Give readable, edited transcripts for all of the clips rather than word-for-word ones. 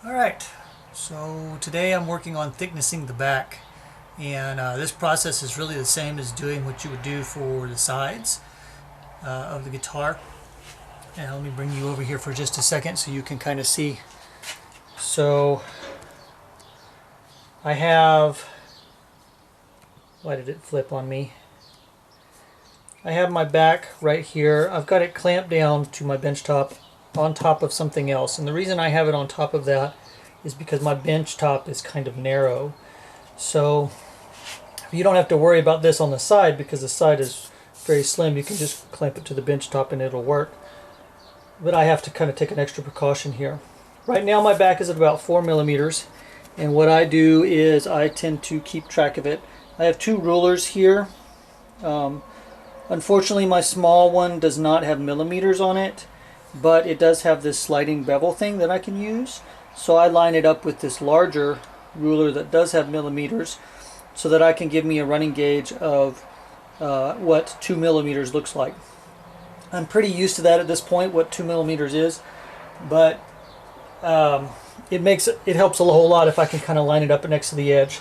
Alright, so today I'm working on thicknessing the back, and this process is really the same as doing what you would do for the sides of the guitar. And let me bring you over here for just a second so you can kind of see. So I have, why did it flip on me? I have my back right here. I've got it clamped down to my bench top on top of something else, and the reason I have it on top of that is because my bench top is kind of narrow. So you don't have to worry about this on the side because the side is very slim. You can just clamp it to the bench top and it'll work. But I have to kind of take an extra precaution here. Right now my back is at about 4 millimeters, and what I do is I tend to keep track of it. I have two rulers here. Unfortunately my small one does not have millimeters on it, but it does have this sliding bevel thing that I can use. So I line it up with this larger ruler that does have millimeters so that I can give me a running gauge of what 2 millimeters looks like. I'm pretty used to that at this point, what 2 millimeters is, but it helps a whole lot if I can kind of line it up next to the edge.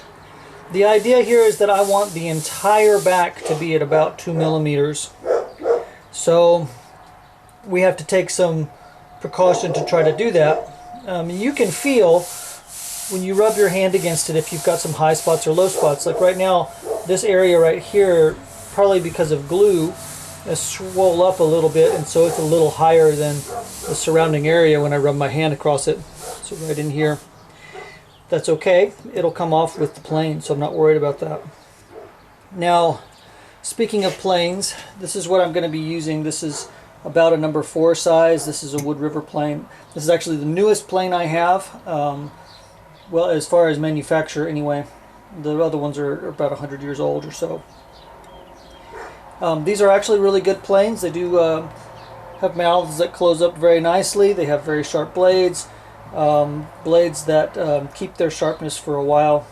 The idea here is that I want the entire back to be at about 2 millimeters. So we have to take some precaution to try to do that. You can feel when you rub your hand against it if you've got some high spots or low spots. Like right now, this area right here, probably because of glue, has swole up a little bit, and so it's a little higher than the surrounding area when I rub my hand across it. So right in here. That's okay. It'll come off with the plane, so I'm not worried about that. Now, speaking of planes, this is what I'm going to be using. This is about a number 4 size. This is a Wood River plane. This is actually the newest plane I have. Well, as far as manufacture anyway. The other ones are about 100 years old or so. These are actually really good planes. They do have mouths that close up very nicely. They have very sharp blades. Blades that keep their sharpness for a while.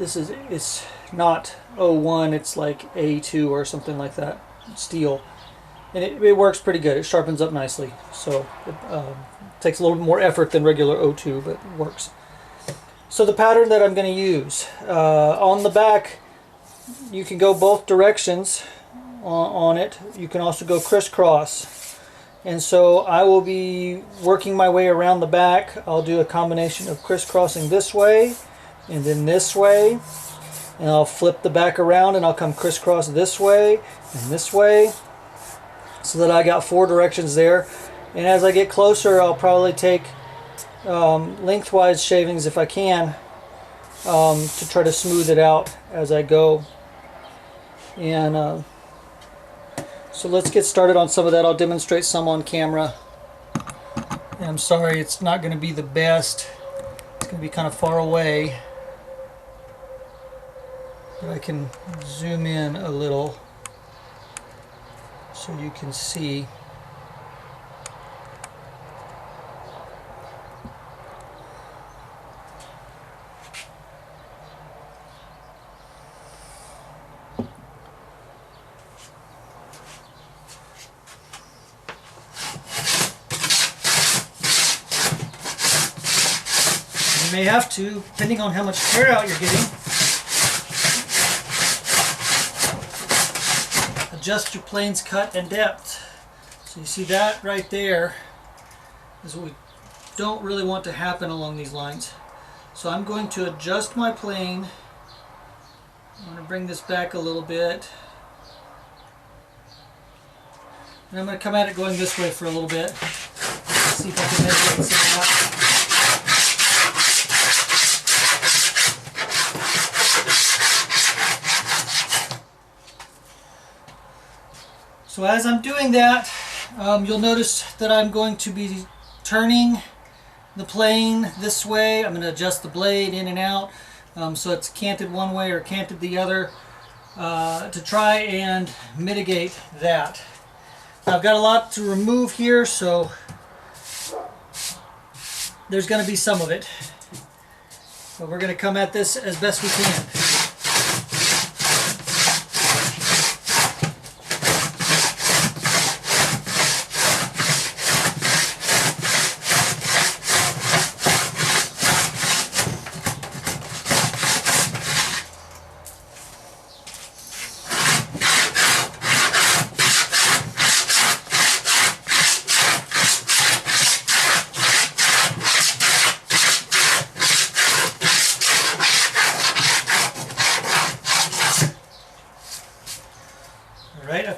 It's not O1, it's like A2 or something like that, steel. And it works pretty good. It sharpens up nicely. So it takes a little bit more effort than regular O2, but it works. So the pattern that I'm going to use, on the back, you can go both directions on it. You can also go crisscross. And so I will be working my way around the back. I'll do a combination of crisscrossing this way and then this way. And I'll flip the back around and I'll come crisscross this way and this way, so that I got 4 directions there. And as I get closer, I'll probably take lengthwise shavings if I can, to try to smooth it out as I go. And so let's get started on some of that. I'll demonstrate some on camera. And I'm sorry, it's not going to be the best. It's going to be kind of far away. But I can zoom in a little so you can see. You may have to, depending on how much tear out you're getting, adjust your plane's cut and depth. So you see that right there is what we don't really want to happen along these lines. So I'm going to adjust my plane. I'm going to bring this back a little bit. And I'm going to come at it going this way for a little bit. See if I can mitigate some of that. So as I'm doing that, you'll notice that I'm going to be turning the plane this way. I'm going to adjust the blade in and out so it's canted one way or canted the other to try and mitigate that. Now, I've got a lot to remove here, so there's going to be some of it. But we're going to come at this as best we can.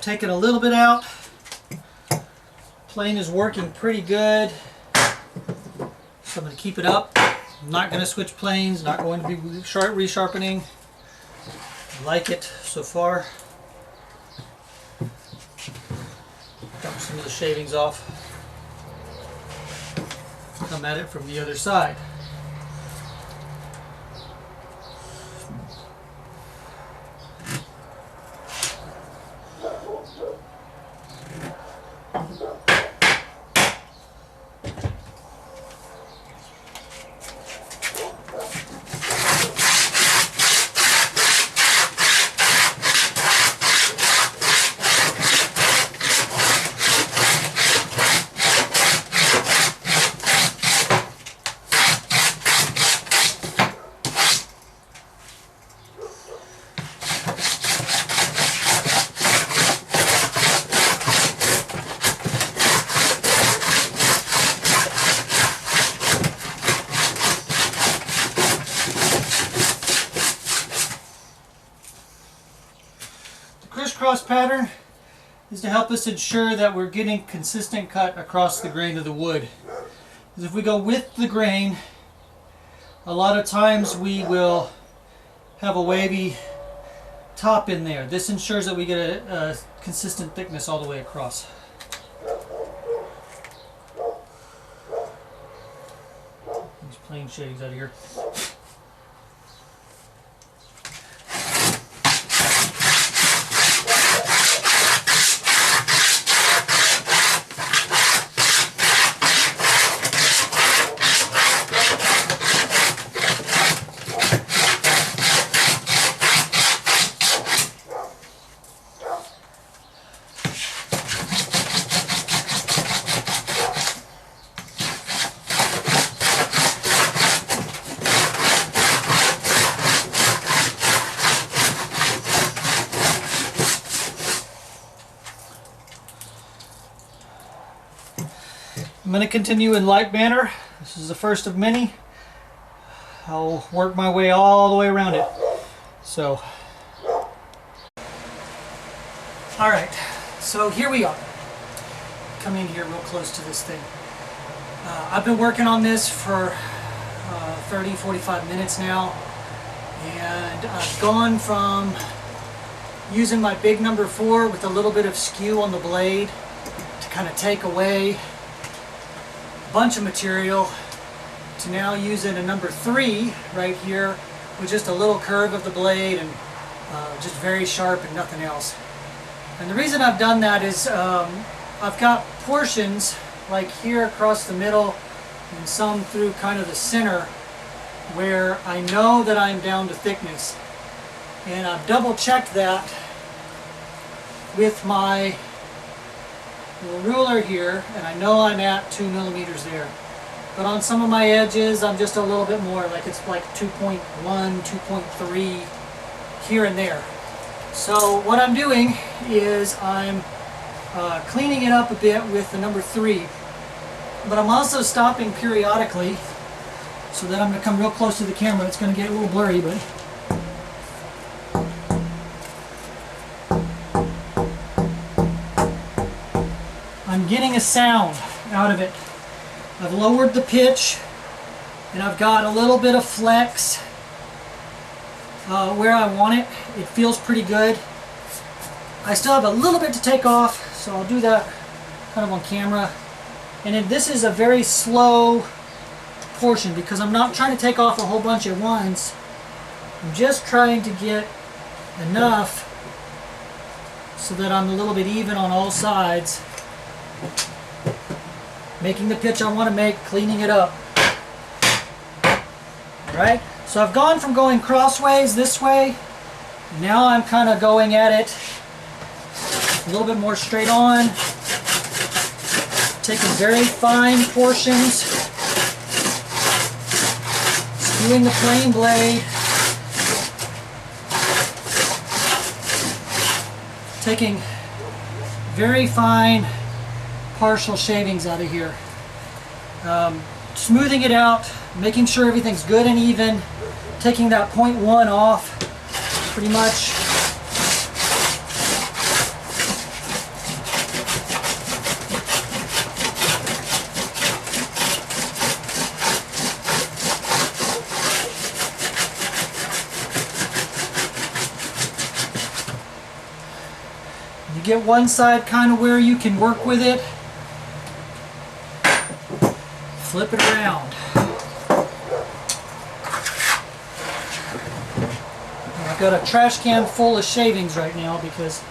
I've taken a little bit out. Plane is working pretty good. So I'm going to keep it up. I'm not going to switch planes, not going to be resharpening. I like it so far. Dump some of the shavings off. Come at it from the other side. Crisscross pattern is to help us ensure that we're getting consistent cut across the grain of the wood. Because if we go with the grain, a lot of times we will have a wavy top in there. This ensures that we get a consistent thickness all the way across. These plain shadings out of here. I'm going to continue in like manner. This is the first of many. I'll work my way all the way around it. So, alright, so here we are. Coming here real close to this thing. I've been working on this for 30-45 minutes now, and I've gone from using my big number 4 with a little bit of skew on the blade to kind of take away bunch of material to now using a number 3 right here with just a little curve of the blade and just very sharp and nothing else. And the reason I've done that is I've got portions like here across the middle and some through kind of the center where I know that I'm down to thickness, and I've double checked that with my ruler here, and I know I'm at 2 millimeters there. But on some of my edges, I'm just a little bit more, like it's like 2.1, 2.3 here and there. So what I'm doing is I'm cleaning it up a bit with the number 3, but I'm also stopping periodically so that I'm going to come real close to the camera. It's going to get a little blurry, but I'm getting a sound out of it. I've lowered the pitch and I've got a little bit of flex where I want it. It feels pretty good. I still have a little bit to take off, so I'll do that kind of on camera. And then this is a very slow portion because I'm not trying to take off a whole bunch at once. I'm just trying to get enough so that I'm a little bit even on all sides. Making the pitch I want to make, cleaning it up. Alright, so I've gone from going crossways this way, now I'm kind of going at it a little bit more straight on, taking very fine portions, skewing the plane blade, taking very fine partial shavings out of here. Smoothing it out, making sure everything's good and even, taking that 0.1 off pretty much. get one side kind of where you can work with it, flip it around. And I've got a trash can full of shavings right now because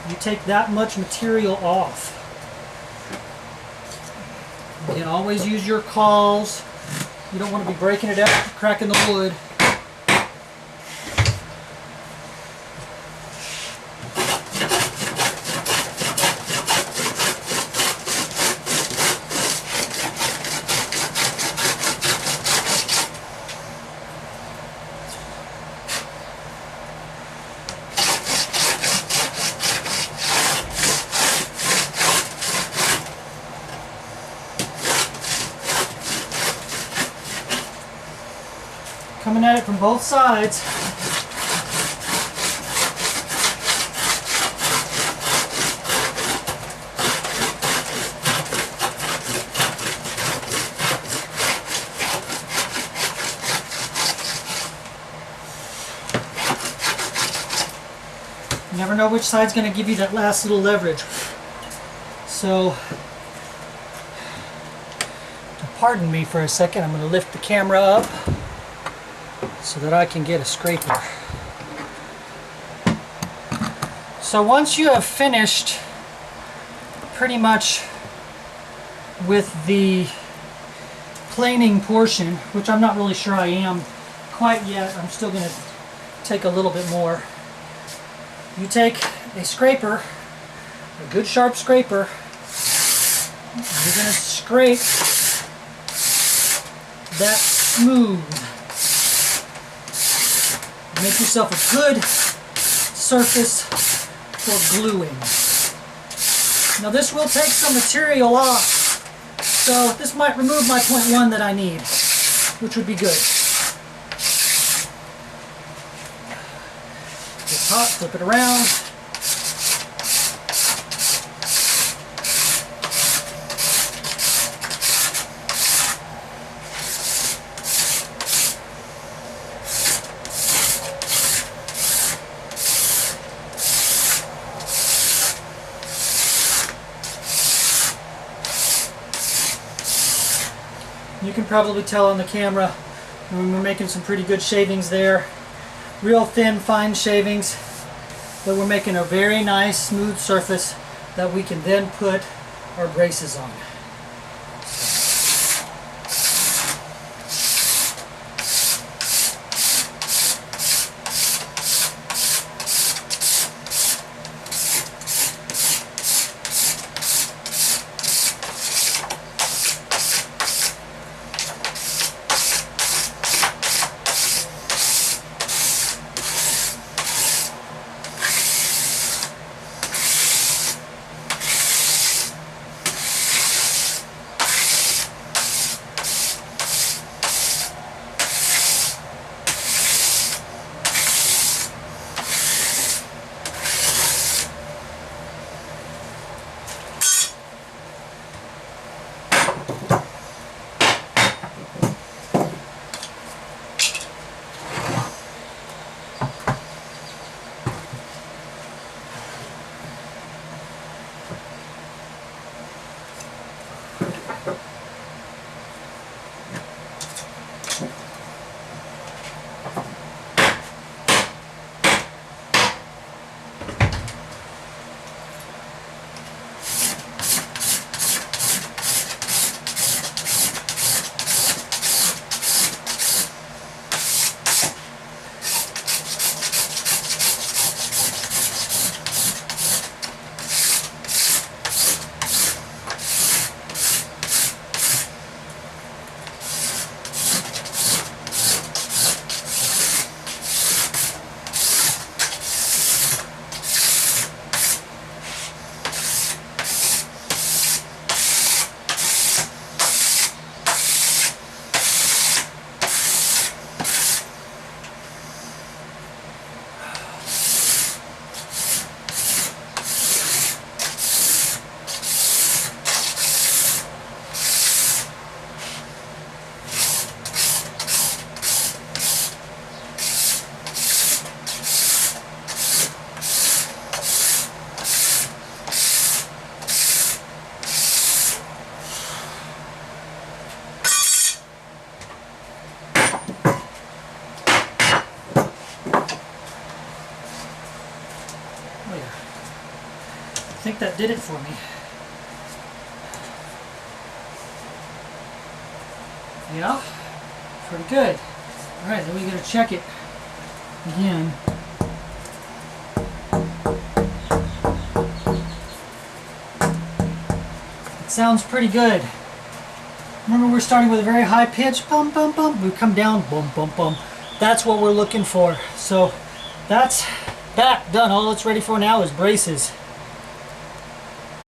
you take that much material off. You can always use your cauls. You don't want to be breaking it out, cracking the wood. Coming at it from both sides. You never know which side's going to give you that last little leverage. So, pardon me for a second, I'm going to lift the camera up so that I can get a scraper. So once you have finished pretty much with the planing portion, which I'm not really sure I am quite yet, I'm still going to take a little bit more. You take a scraper, a good sharp scraper, and you're going to scrape that smooth. Make yourself a good surface for gluing. Now this will take some material off, so this might remove my 0.1 that I need, which would be good. Get hot, flip it around. You can probably tell on the camera when we're making some pretty good shavings there. Real thin, fine shavings. But we're making a very nice, smooth surface that we can then put our braces on. that did it for me. Yeah, pretty good. All right, then we gotta check it again. It sounds pretty good. Remember, we're starting with a very high pitch, bum bum bum. We come down, bum bum bum. That's what we're looking for. So that's that done. All it's ready for now is braces.